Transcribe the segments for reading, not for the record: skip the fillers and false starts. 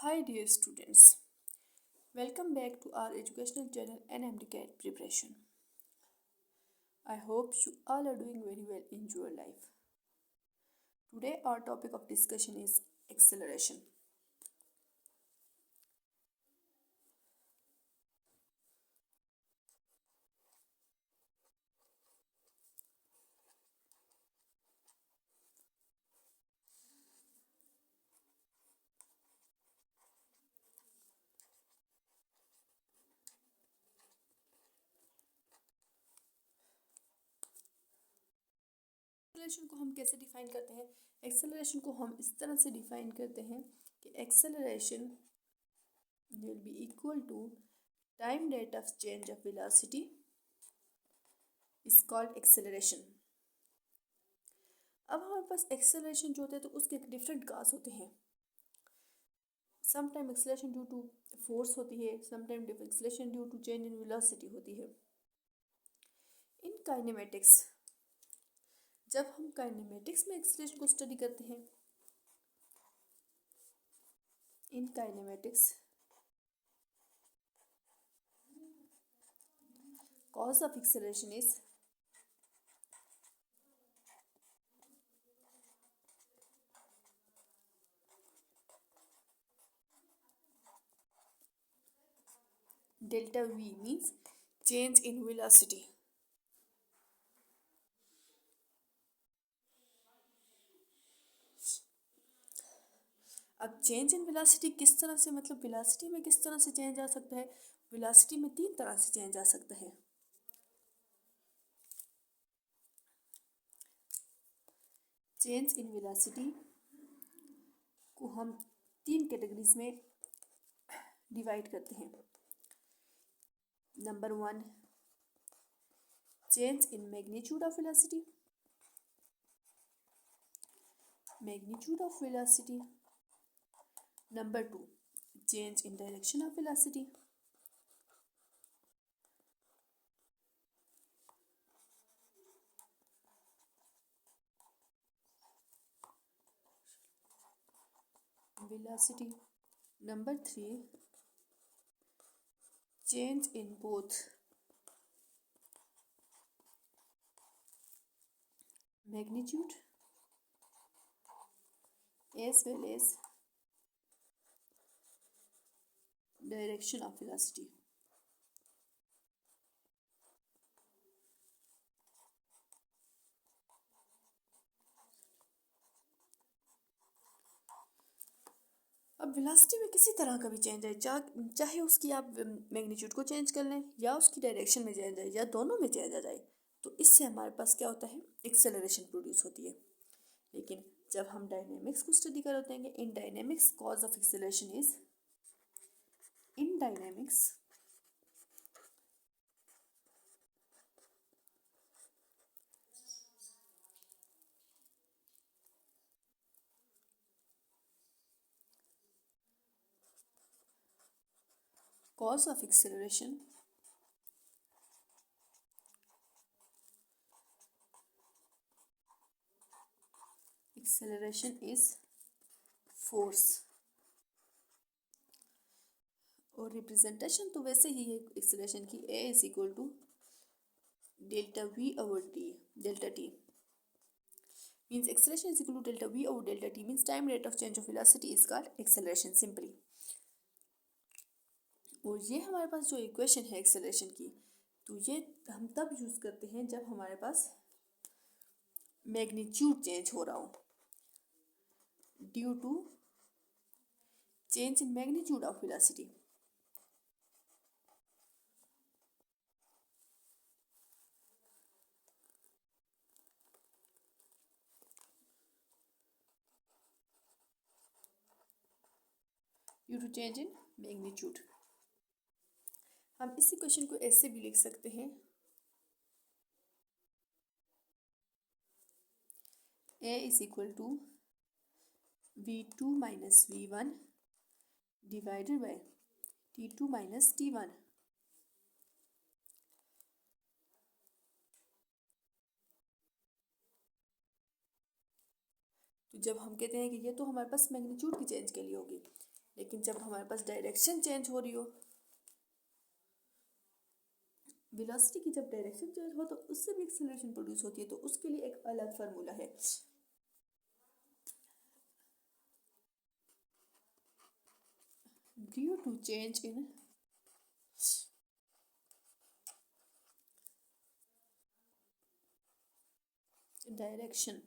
Hi dear students, welcome back to our educational channel NMDCAT preparation. I hope you all are doing very well in your life. Today our topic of discussion is acceleration. Acceleration को हम कैसे define करते हैं? Acceleration को हम इस तरह से डिफाइन करते हैं कि acceleration will be equal to time rate of change of velocity is called acceleration. अब हमारे पास एक्सेलरेशन जो होता है तो उसके डिफरेंट काज होते हैं. Sometime acceleration due to force होती है, sometime acceleration due to change in velocity होती है. इन काइनेमेटिक्स, जब हम काइनेमेटिक्स में एक्सेलरेशन को स्टडी करते हैं, इन kinematics cause of acceleration is delta v, means change in velocity. अब चेंज इन वेलोसिटी किस तरह से, मतलब वेलोसिटी में किस तरह से चेंज आ सकता है? वेलोसिटी में तीन तरह से चेंज आ सकता है. चेंज इन वेलोसिटी को हम तीन कैटेगरीज में डिवाइड करते हैं. Number 1, change in magnitude of velocity. Magnitude of velocity. Number 2, change in direction of velocity. Velocity. Number 3, change in both magnitude as well as direction of velocity. अब velocity में किसी तरह का भी चेंज है, चाहे उसकी आप मैग्नीट्यूड को चेंज कर लें या उसकी डायरेक्शन में चेंज है या दोनों में चेंज आ जाए, तो इससे हमारे पास क्या होता है? एक्सेलरेशन प्रोड्यूस होती है. लेकिन जब हम डायनेमिक्स को स्टडी करते हैं, in dynamics cause of acceleration is, in dynamics cause of acceleration is force. और रिप्रेजेंटेशन तो वैसे ही है एक्सेलरेशन की, a is equal to delta v over T. Delta T means acceleration is equal to delta v over delta t, means time rate of change of velocity is called acceleration simply. और ये हमारे पास जो equation है acceleration की, तो ये हम तब यूज़ करते हैं जब हमारे पास मैग्नीट्यूड चेंज हो रहा हो due to change in magnitude of velocity. Due to change in magnitude. हम इस इक्वेशन को ऐसे भी लिख सकते हैं, a is equal to v2 minus v1 divided by t2 minus t1. तो जब हम कहते हैं कि ये तो हमारे पास मैग्नीट्यूड की चेंज के लिए होगी, लेकिन जब हमारे पास डायरेक्शन चेंज हो रही हो, वेलोसिटी की जब डायरेक्शन चेंज हो तो उससे भी एक्सेलरेशन प्रोड्यूस होती है, तो उसके लिए एक अलग फार्मूला है। Due to change in direction,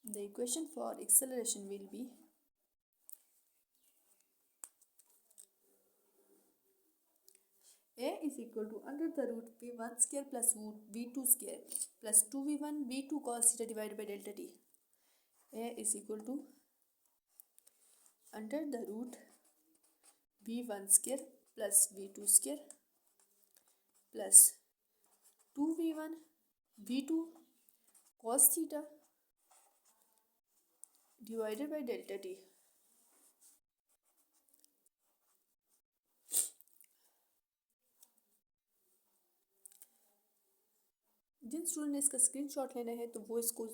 the equation for acceleration will be A is equal to under the root v1 square plus v2 square plus 2v1 v2 cos theta divided by delta t. A is equal to under the root v1 square plus v2 square plus 2v1 v2 cos theta divided by delta t. जिन student ने इसका screenshot लेना है तो वो इसको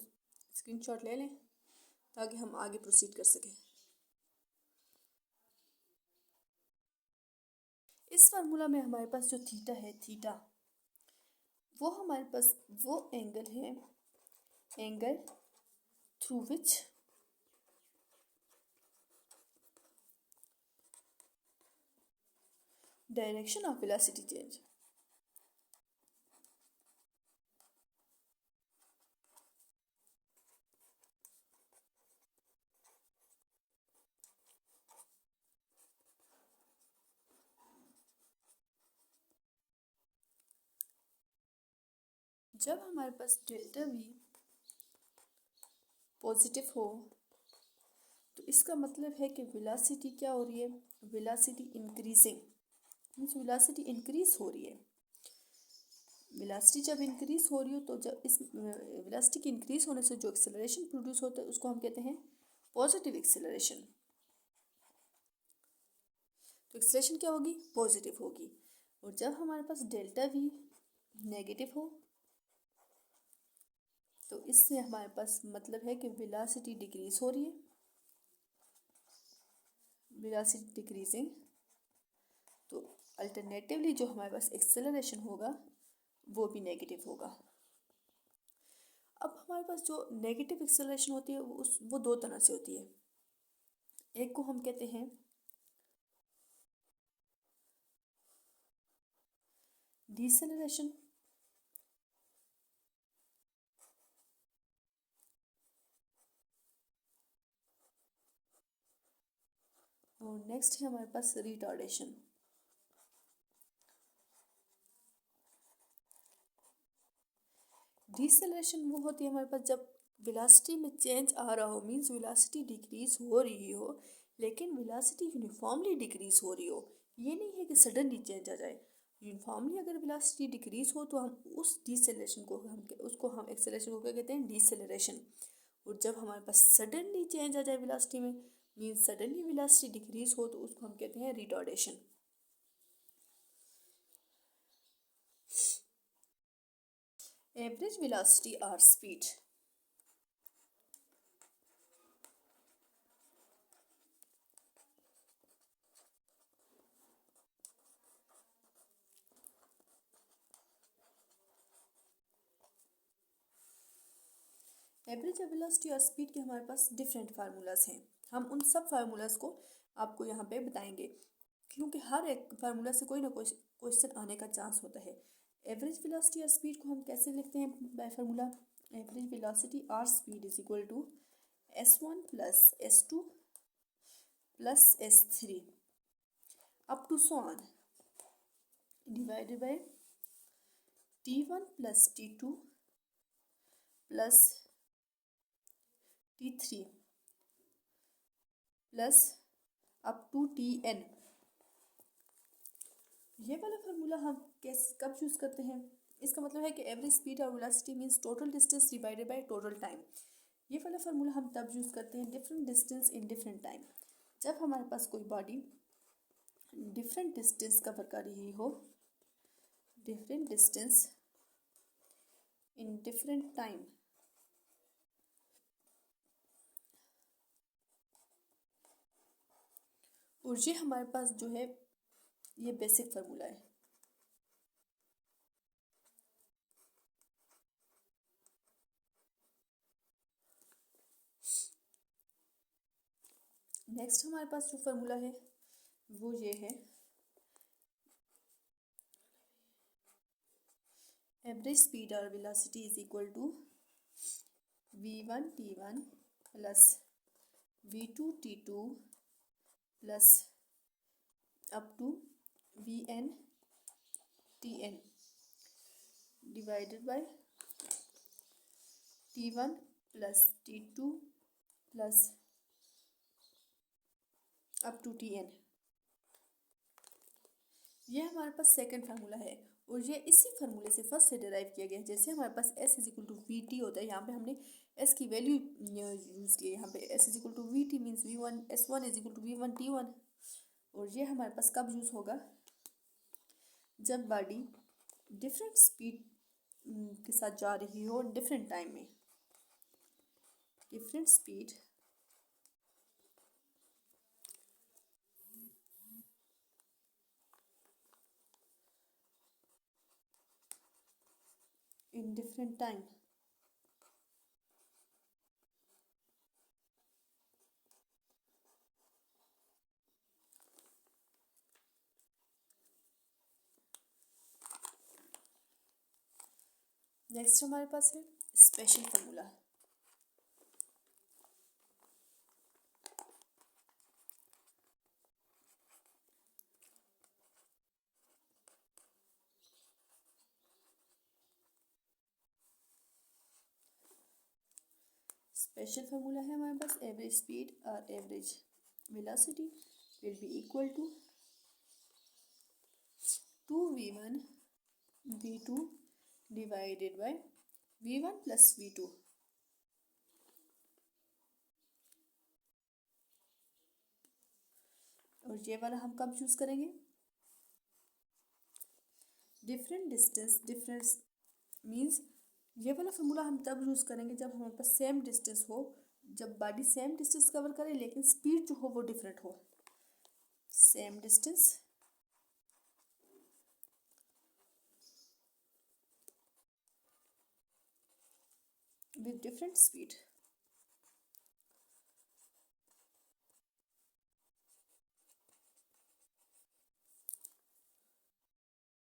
screenshot ले लें ताकि हम आगे प्रोसीड कर सकें। इस फार्मूला में हमारे पास जो थीटा है, थीटा वो हमारे पास वो एंगल है, angle through which direction of velocity change जब हमारे पास डेल्टा वी पॉजिटिव हो तो इसका मतलब है कि वेलोसिटी क्या हो रही है, velocity increasing, means velocity increase हो रही है। वेलोसिटी जब इंक्रीज हो रही हो तो जब इस वेलोसिटी के इंक्रीज होने से जो एक्सेलरेशन प्रोड्यूस होता है उसको हम कहते हैं पॉजिटिव एक्सेलरेशन। तो एक्सेलरेशन क्या होगी, पॉजिटिव होगी। और जब हमारे पास डेल्टा वी नेगेटिव हो तो इससे हमारे पास मतलब है कि वेलोसिटी डिक्रीज हो रही है, वेलोसिटी डिक्रीजिंग। तो अल्टरनेटिवली जो हमारे पास एक्सेलरेशन होगा वो भी नेगेटिव होगा। अब हमारे पास जो नेगेटिव एक्सेलरेशन होती है वो दो तरह से होती है। एक को हम कहते हैं डिसेलरेशन, और नेक्स्ट है हमारे पास रिटार्डेशन। डिसेलरेशन वो होती है हमारे पास जब वेलोसिटी में चेंज आ रहा हो, मींस वेलोसिटी डिक्रीज हो रही हो लेकिन वेलोसिटी यूनिफॉर्मली डिक्रीज हो रही हो। ये नहीं है कि सडनली चेंज आ जाए। यूनिफॉर्मली अगर वेलोसिटी डिक्रीज हो तो हम उस डिसेलरेशन को हम एक्सेलरेशन को क्या कहते हैं, डिसेलरेशन। और जब हमारे पास सडनली चेंज आ जाए वेलोसिटी में, मींस सडनली वेलोसिटी डिक्रीज हो, तो उसको हम कहते हैं रिटार्डेशन। एवरेज वेलोसिटी और स्पीड, एवरेज वेलोसिटी और स्पीड के हमारे पास डिफरेंट फार्मूलाज हैं। हम उन सब फार्मूलाज को आपको यहाँ पे बताएंगे क्योंकि हर एक फार्मूला से कोई ना कोई क्वेश्चन आने का चांस होता है। एवरेज वेलोसिटी और स्पीड को हम कैसे लिखते हैं बाय फार्मूला, एवरेज वेलोसिटी और speed is equal to s1 plus s2 plus s3 up to so on divided by t1 plus t2 plus t3 plus up to tn। ये वाला formula हम कैसे कब यूज़ करते हैं, इसका मतलब है कि एवरेज स्पीड और velocity means total distance divided by total time. ये वाला फार्मूला हम तब यूज़ करते हैं different distance in different time, जब हमारे पास कोई बॉडी डिफरेंट डिस्टेंस कवर कर रही हो, different distance in different time, और ये हमारे पास जो है ये बेसिक फार्मूला है। नेक्स्ट हमारे पास जो फार्मूला है वो ये है, एवरेज स्पीड और velocity is equal to v1 t1 plus v2 t2 plus up to vn tn divided by t1 plus t2 plus up to tn। ये हमारे पास सेकंड फार्मूला है और ये इसी फार्मूले से फर्स्ट से डिराइव किया गया है। जैसे हमारे पास s is equal to V T होता है, यहाँ पे हमने s की वैल्यू यूज़ की है। यहाँ पे s is equal to V T means v1 s1 is equal to v1 t1। और ये हमारे पास कब यूज़ होगा, जब बॉडी डिफरेंट स्पीड के साथ जा रही हो डिफरेंट टाइम में, different speed in different time। Next हमारे पास है स्पेशल फार्मूला। स्पेशल फार्मूला है हमारे पास, एवरेज स्पीड और average velocity will be equal to 2v1 v2 divided by v1 plus v2। और ये वाला हम कब यूज़ करेंगे, डिफरेंट डिस्टेंस डिफरेंस मीन्स ये वाला फार्मूला हम तब यूज़ करेंगे जब हमारे पास सेम डिस्टेंस हो, जब बॉडी सेम डिस्टेंस कवर करे लेकिन स्पीड जो हो वो डिफरेंट हो। Same distance with different speed।